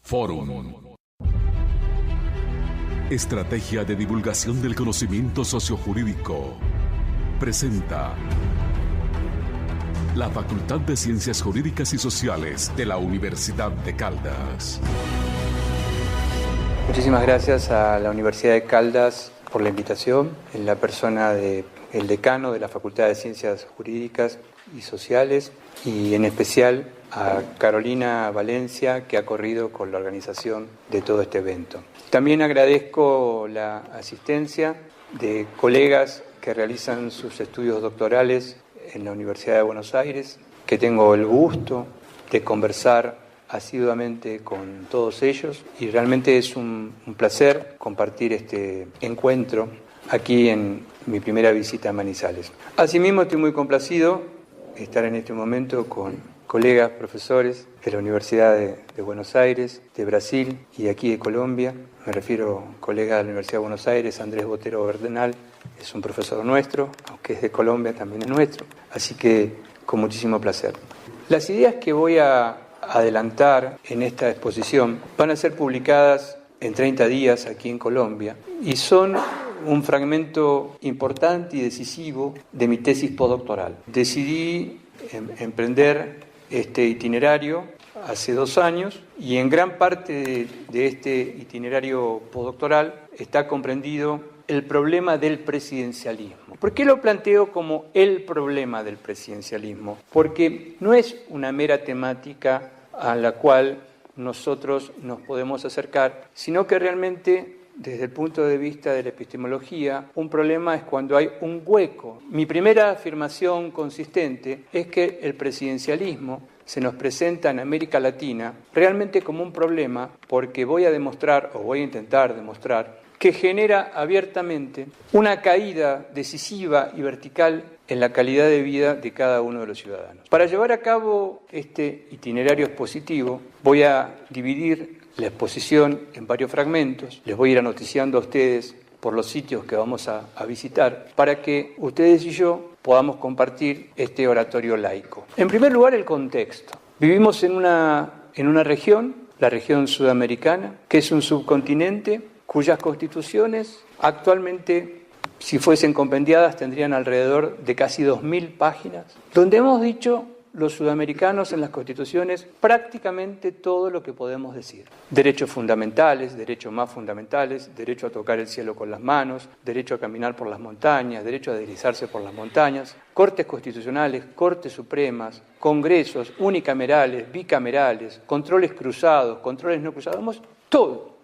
Fórum. Estrategia de divulgación del conocimiento sociojurídico. Presenta la Facultad de Ciencias Jurídicas y Sociales de la Universidad de Caldas. Muchísimas gracias a la Universidad de Caldas por la invitación, en la persona del decano de la Facultad de Ciencias Jurídicas y Sociales, y en especial a Carolina Valencia, que ha corrido con la organización de todo este evento. También agradezco la asistencia de colegas que realizan sus estudios doctorales en la Universidad de Buenos Aires, que tengo el gusto de conversar asiduamente con todos ellos, y realmente es un placer compartir este encuentro aquí en mi primera visita a Manizales. Asimismo, estoy muy complacido de estar en este momento con colegas, profesores de la Universidad de Buenos Aires, de Brasil y de aquí de Colombia. Me refiero a colegas de la Universidad de Buenos Aires, Andrés Botero Bernal, es un profesor nuestro, aunque es de Colombia, también es nuestro. Así que con muchísimo placer. Las ideas que voy a adelantar en esta exposición van a ser publicadas en 30 días aquí en Colombia y son un fragmento importante y decisivo de mi tesis postdoctoral. Decidí emprender este itinerario hace 2 años y en gran parte de este itinerario postdoctoral está comprendido el problema del presidencialismo. ¿Por qué lo planteo como el problema del presidencialismo? Porque no es una mera temática a la cual nosotros nos podemos acercar, sino que realmente, desde el punto de vista de la epistemología, un problema es cuando hay un hueco. Mi primera afirmación consistente es que el presidencialismo se nos presenta en América Latina realmente como un problema, porque voy a demostrar, o voy a intentar demostrar, que genera abiertamente una caída decisiva y vertical en la calidad de vida de cada uno de los ciudadanos. Para llevar a cabo este itinerario expositivo, voy a dividir la exposición en varios fragmentos. Les voy a ir anoticiando a ustedes por los sitios que vamos a visitar, para que ustedes y yo podamos compartir este oratorio laico. En primer lugar, el contexto. Vivimos en una región, la región sudamericana, que es un subcontinente cuyas constituciones actualmente, si fuesen compendiadas, tendrían alrededor de casi 2.000 páginas, donde hemos dicho los sudamericanos en las constituciones prácticamente todo lo que podemos decir. Derechos fundamentales, derechos más fundamentales, derecho a tocar el cielo con las manos, derecho a caminar por las montañas, derecho a deslizarse por las montañas, cortes constitucionales, cortes supremas, congresos unicamerales, bicamerales, controles cruzados, controles no cruzados,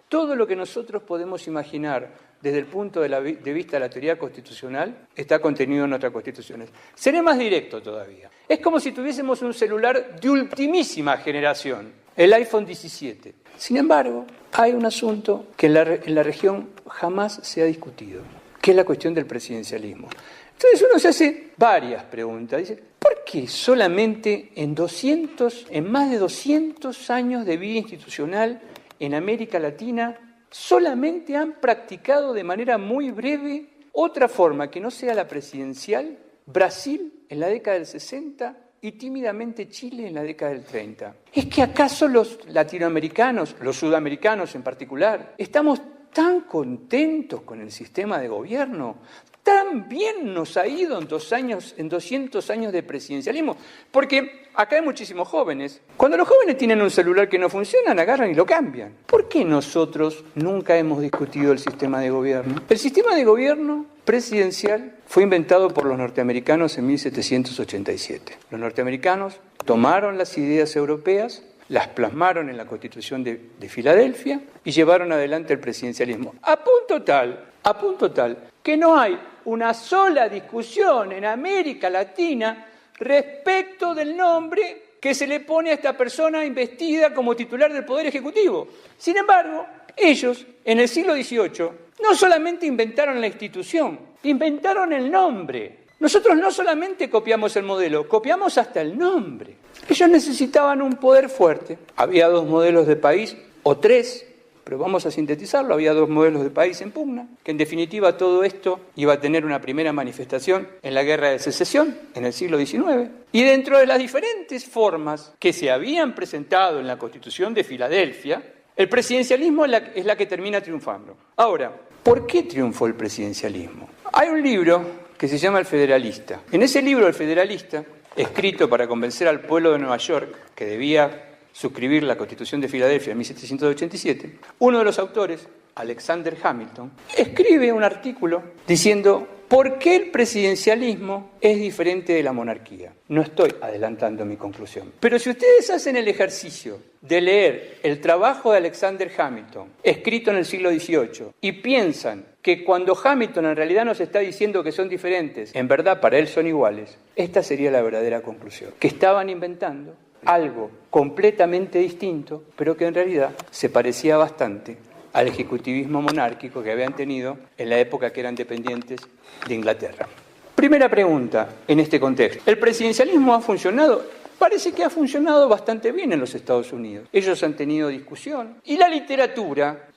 todo lo que nosotros podemos imaginar desde el punto de vista de la teoría constitucional está contenido en nuestras constituciones. Seré más directo todavía. Es como si tuviésemos un celular de ultimísima generación, el iPhone 17. Sin embargo, hay un asunto que en la región jamás se ha discutido, que es la cuestión del presidencialismo. Entonces uno se hace varias preguntas. Dice, ¿por qué solamente en más de 200 años de vida institucional en América Latina solamente han practicado de manera muy breve otra forma que no sea la presidencial? Brasil en la década del 60 y tímidamente Chile en la década del 30. ¿Es que acaso los latinoamericanos, los sudamericanos en particular, estamos tan contentos con el sistema de gobierno? Tan bien nos ha ido en 200 años de presidencialismo, porque acá hay muchísimos jóvenes. Cuando los jóvenes tienen un celular que no funciona, agarran y lo cambian. ¿Por qué nosotros nunca hemos discutido el sistema de gobierno? El sistema de gobierno presidencial fue inventado por los norteamericanos en 1787. Los norteamericanos tomaron las ideas europeas, las plasmaron en la Constitución de Filadelfia y llevaron adelante el presidencialismo. A punto tal que no hay una sola discusión en América Latina respecto del nombre que se le pone a esta persona investida como titular del Poder Ejecutivo. Sin embargo, ellos, en el siglo XVIII, no solamente inventaron la institución, inventaron el nombre. Nosotros no solamente copiamos el modelo, copiamos hasta el nombre. Ellos necesitaban un poder fuerte. Había 2 modelos de país, o 3, pero vamos a sintetizarlo. Había 2 modelos de país en pugna, que en definitiva todo esto iba a tener una primera manifestación en la Guerra de Secesión, en el siglo XIX. Y dentro de las diferentes formas que se habían presentado en la Constitución de Filadelfia, El presidencialismo es la que termina triunfando. Ahora, ¿por qué triunfó el presidencialismo? Hay un libro que se llama El Federalista. En ese libro, El Federalista, escrito para convencer al pueblo de Nueva York que debía suscribir la Constitución de Filadelfia en 1787, uno de los autores, Alexander Hamilton, escribe un artículo diciendo ¿por qué el presidencialismo es diferente de la monarquía? No estoy adelantando mi conclusión. Pero si ustedes hacen el ejercicio de leer el trabajo de Alexander Hamilton, escrito en el siglo XVIII, y piensan que cuando Hamilton en realidad nos está diciendo que son diferentes, en verdad para él son iguales, esta sería la verdadera conclusión. Que estaban inventando algo completamente distinto, pero que en realidad se parecía bastante al ejecutivismo monárquico que habían tenido en la época que eran dependientes de Inglaterra. Primera pregunta en este contexto. ¿El presidencialismo ha funcionado? Parece que ha funcionado bastante bien en los Estados Unidos. Ellos han tenido discusión y la literatura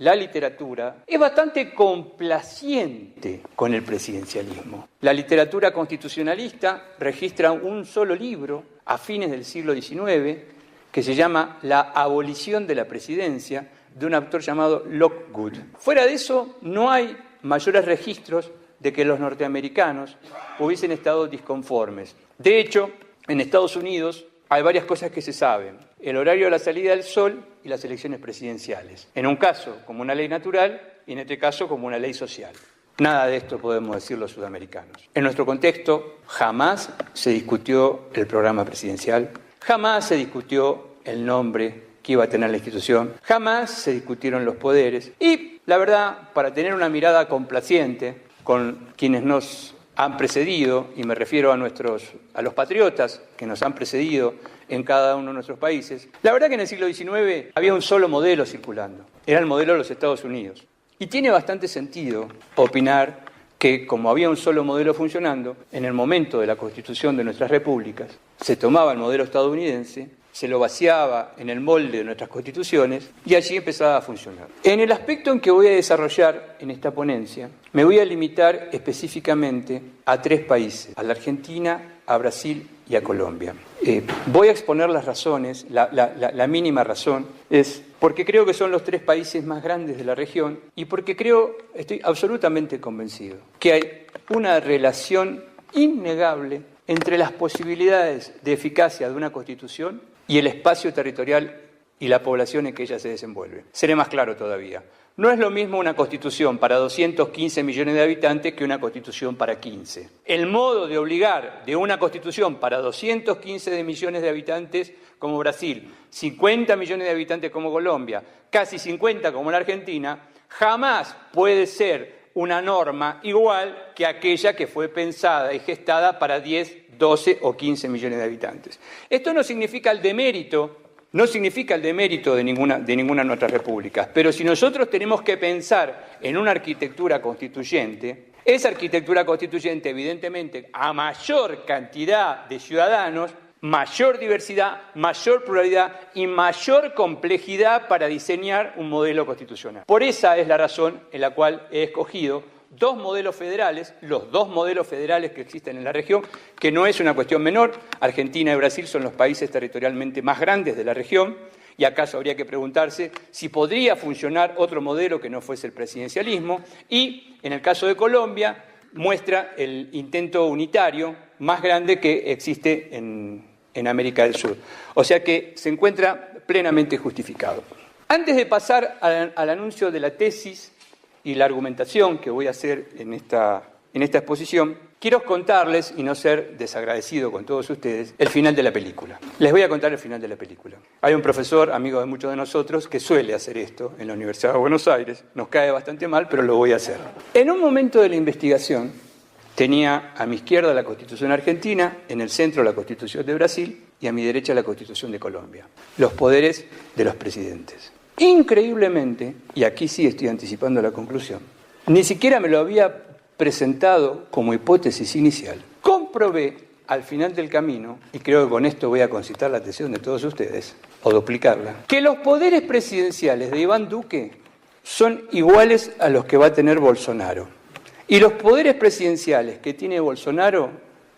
es bastante complaciente con el presidencialismo. La literatura constitucionalista registra un solo libro a fines del siglo XIX que se llama La abolición de la presidencia, de un autor llamado Lockwood. Fuera de eso, no hay mayores registros de que los norteamericanos hubiesen estado disconformes. De hecho, en Estados Unidos hay varias cosas que se saben. El horario de la salida del sol y las elecciones presidenciales. En un caso como una ley natural y en este caso como una ley social. Nada de esto podemos decir los sudamericanos. En nuestro contexto jamás se discutió el programa presidencial, jamás se discutió el nombre que iba a tener la institución, jamás se discutieron los poderes y, la verdad, para tener una mirada complaciente con quienes nos han precedido, y me refiero a los patriotas que nos han precedido en cada uno de nuestros países, la verdad que en el siglo XIX había un solo modelo circulando, era el modelo de los Estados Unidos. Y tiene bastante sentido opinar que, como había un solo modelo funcionando, en el momento de la constitución de nuestras repúblicas, se tomaba el modelo estadounidense, se lo vaciaba en el molde de nuestras constituciones y allí empezaba a funcionar. En el aspecto en que voy a desarrollar en esta ponencia, me voy a limitar específicamente a 3 países, a la Argentina, a Brasil y a Colombia. Voy a exponer las razones, la mínima razón es porque creo que son los 3 países más grandes de la región y porque estoy absolutamente convencido que hay una relación innegable entre las posibilidades de eficacia de una constitución y el espacio territorial y la población en que ella se desenvuelve. Seré más claro todavía. No es lo mismo una constitución para 215 millones de habitantes que una constitución para 15. El modo de obligar de una constitución para 215 millones de habitantes como Brasil, 50 millones de habitantes como Colombia, casi 50 como la Argentina, jamás puede ser una norma igual que aquella que fue pensada y gestada para 10, 12 o 15 millones de habitantes. Esto no significa el demérito de ninguna de nuestras repúblicas, pero si nosotros tenemos que pensar en una arquitectura constituyente, esa arquitectura constituyente, evidentemente, a mayor cantidad de ciudadanos, mayor diversidad, mayor pluralidad y mayor complejidad para diseñar un modelo constitucional. Por esa es la razón en la cual he escogido 2 modelos federales, los 2 modelos federales que existen en la región, que no es una cuestión menor. Argentina y Brasil son los países territorialmente más grandes de la región, y acaso habría que preguntarse si podría funcionar otro modelo que no fuese el presidencialismo, y en el caso de Colombia muestra el intento unitario más grande que existe en América del Sur. O sea que se encuentra plenamente justificado. Antes de pasar al anuncio de la tesis y la argumentación que voy a hacer en esta exposición, quiero contarles, y no ser desagradecido con todos ustedes, el final de la película. Les voy a contar el final de la película. Hay un profesor, amigo de muchos de nosotros, que suele hacer esto en la Universidad de Buenos Aires. Nos cae bastante mal, pero lo voy a hacer. En un momento de la investigación, tenía a mi izquierda la Constitución argentina, en el centro la Constitución de Brasil y a mi derecha la Constitución de Colombia. Los poderes de los presidentes. Increíblemente, y aquí sí estoy anticipando la conclusión, ni siquiera me lo había presentado como hipótesis inicial. Comprobé al final del camino, y creo que con esto voy a concitar la atención de todos ustedes, o duplicarla, que los poderes presidenciales de Iván Duque son iguales a los que va a tener Bolsonaro. Y los poderes presidenciales que tiene Bolsonaro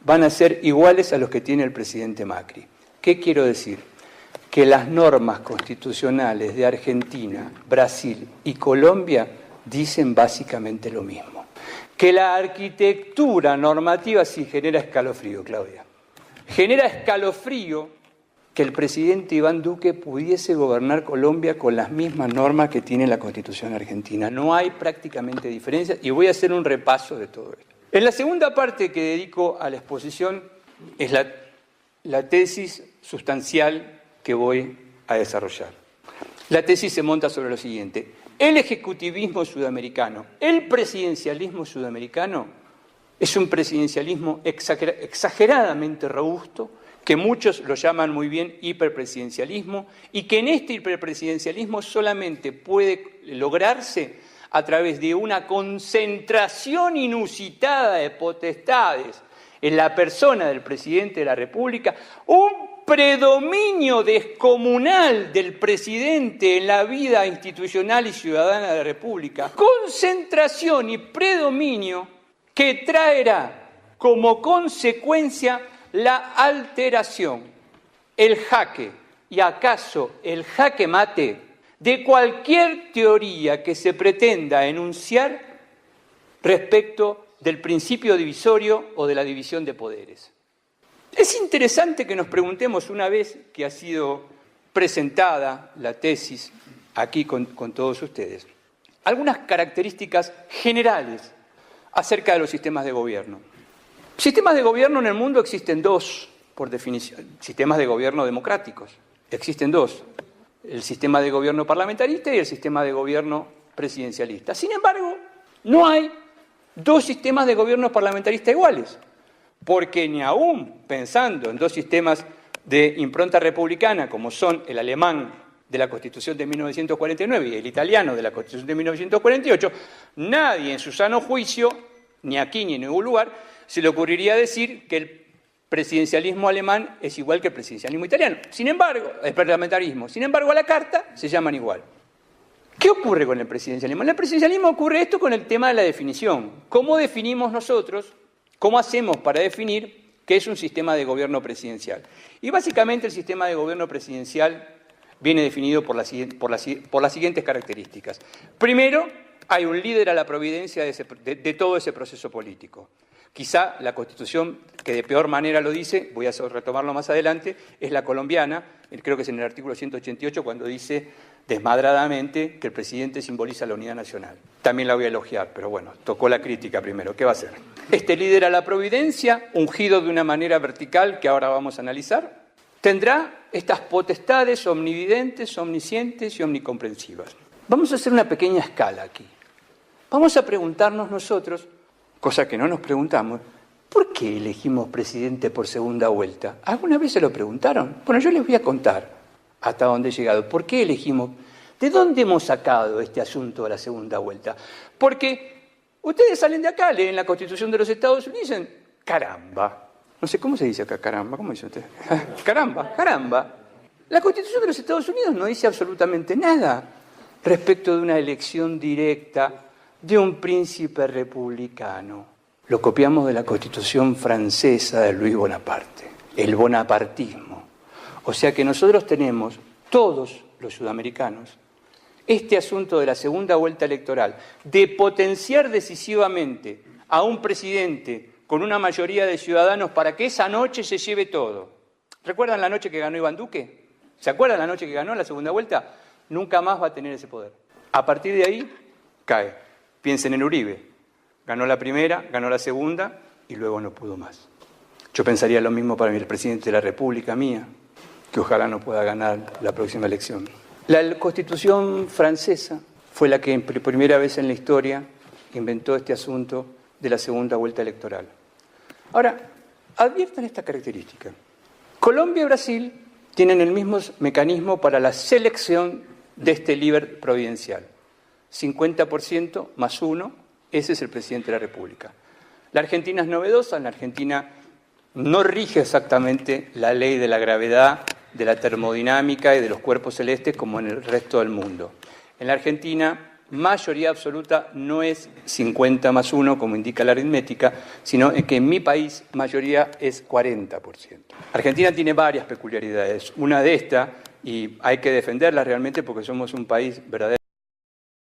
van a ser iguales a los que tiene el presidente Macri. ¿Qué quiero decir? que las normas constitucionales de Argentina, Brasil y Colombia dicen básicamente lo mismo. Que la arquitectura normativa sí genera escalofrío, Claudia. Genera escalofrío que el presidente Iván Duque pudiese gobernar Colombia con las mismas normas que tiene la Constitución argentina. No hay prácticamente diferencia y voy a hacer un repaso de todo esto. En la segunda parte que dedico a la exposición es la tesis sustancial que voy a desarrollar. La tesis se monta sobre lo siguiente. El ejecutivismo sudamericano, el presidencialismo sudamericano, es un presidencialismo exageradamente robusto, que muchos lo llaman muy bien hiperpresidencialismo, y que en este hiperpresidencialismo solamente puede lograrse a través de una concentración inusitada de potestades en la persona del presidente de la República, un predominio descomunal del presidente en la vida institucional y ciudadana de la República, concentración y predominio que traerá como consecuencia la alteración, el jaque y acaso el jaque mate de cualquier teoría que se pretenda enunciar respecto del principio divisorio o de la división de poderes. Es interesante que nos preguntemos, una vez que ha sido presentada la tesis aquí con todos ustedes, algunas características generales acerca de los sistemas de gobierno. Sistemas de gobierno en el mundo existen dos, por definición, sistemas de gobierno democráticos. Existen dos, el sistema de gobierno parlamentarista y el sistema de gobierno presidencialista. Sin embargo, no hay dos sistemas de gobierno parlamentarista iguales, porque ni aún pensando en dos sistemas de impronta republicana, como son el alemán de la Constitución de 1949 y el italiano de la Constitución de 1948, nadie en su sano juicio, ni aquí ni en ningún lugar, se le ocurriría decir que el presidencialismo alemán es igual que el presidencialismo italiano. Sin embargo, el parlamentarismo, sin embargo, a la carta se llaman igual. ¿Qué ocurre con el presidencialismo? En el presidencialismo ocurre esto con el tema de la definición. ¿Cómo definimos nosotros, cómo hacemos para definir qué es un sistema de gobierno presidencial? Y básicamente el sistema de gobierno presidencial viene definido por las siguientes características. Primero, hay un líder a la providencia de todo ese proceso político. Quizá la Constitución que de peor manera lo dice, voy a retomarlo más adelante, es la colombiana, creo que es en el artículo 188 cuando dice desmadradamente que el presidente simboliza la unidad nacional. También la voy a elogiar, pero bueno, tocó la crítica primero. ¿Qué va a hacer? Este líder a la providencia, ungido de una manera vertical que ahora vamos a analizar, tendrá estas potestades omnividentes, omniscientes y omnicomprensivas. Vamos a hacer una pequeña escala aquí. Vamos a preguntarnos nosotros, cosa que no nos preguntamos, ¿por qué elegimos presidente por segunda vuelta? ¿Alguna vez se lo preguntaron? Bueno, yo les voy a contar hasta dónde he llegado. ¿Por qué elegimos? ¿De dónde hemos sacado este asunto de la segunda vuelta? Porque ustedes salen de acá, leen la Constitución de los Estados Unidos y dicen, caramba. No sé, ¿cómo se dice acá, caramba? ¿Cómo dicen ustedes? Caramba, caramba. La Constitución de los Estados Unidos no dice absolutamente nada respecto de una elección directa de un príncipe republicano. Lo copiamos de la Constitución francesa de Luis Bonaparte, el bonapartismo. O sea que nosotros tenemos, todos los sudamericanos, este asunto de la segunda vuelta electoral, de potenciar decisivamente a un presidente con una mayoría de ciudadanos para que esa noche se lleve todo. ¿Recuerdan la noche que ganó Iván Duque? ¿Se acuerdan la noche que ganó la segunda vuelta? Nunca más va a tener ese poder. A partir de ahí, cae. Piensen en Uribe. Ganó la primera, ganó la segunda y luego no pudo más. Yo pensaría lo mismo para el presidente de la República mía, que ojalá no pueda ganar la próxima elección. La Constitución francesa fue la que por primera vez en la historia inventó este asunto de la segunda vuelta electoral. Ahora, adviertan esta característica. Colombia y Brasil tienen el mismo mecanismo para la selección de este líder providencial. 50% más 1, ese es el presidente de la República. La Argentina es novedosa, en la Argentina no rige exactamente la ley de la gravedad, de la termodinámica y de los cuerpos celestes como en el resto del mundo. En la Argentina, mayoría absoluta no es 50 más 1, como indica la aritmética, sino que en mi país mayoría es 40%. Argentina tiene varias peculiaridades. Una de estas y hay que defenderlas realmente porque somos un país verdaderamente